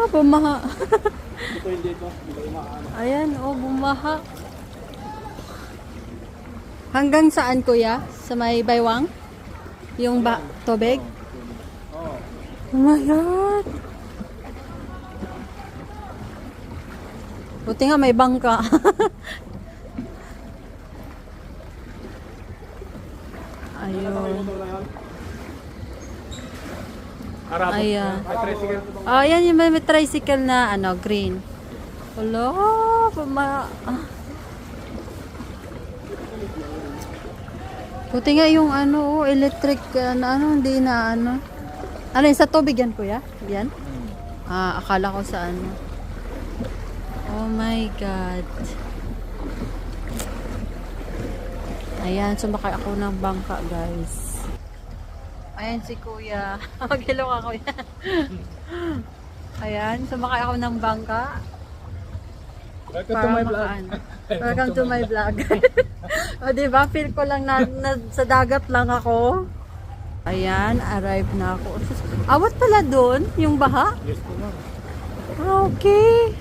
bumaha. Ito hindi ito. Hindi umaano. Ayan, oh, bumaha. Hanggang saan, kuya? Sa may baywang? Yung tubig? Oo. Oh my God! Buti nga may bangka. Ayun. Arabo. Ayan. May tricycle. Ayan yung may tricycle na ano, green. Hello, buti nga yung ano, electric na ano, hindi na ano. Ano yun, sa tubig yan, kuya? Yan? Akala ko sa ano. Oh my God. Ayan, sumakay ako ng bangka, guys. Ayan si kuya. Mag-hello ka, kuya. Ayan, sumakay ako ng bangka. Welcome to my vlog. Welcome to my vlog. O, diba? Feel ko lang na sa dagat lang ako. Ayan, arrive na ako. Awat pala doon, yung baha? Yes po ma'am. Okay.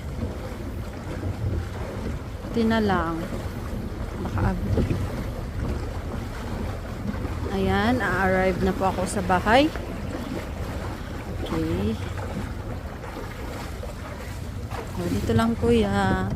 Buti na lang. Nakaabot. Ayan, a-arrive na po ako sa bahay. Okay. O, dito lang kuya.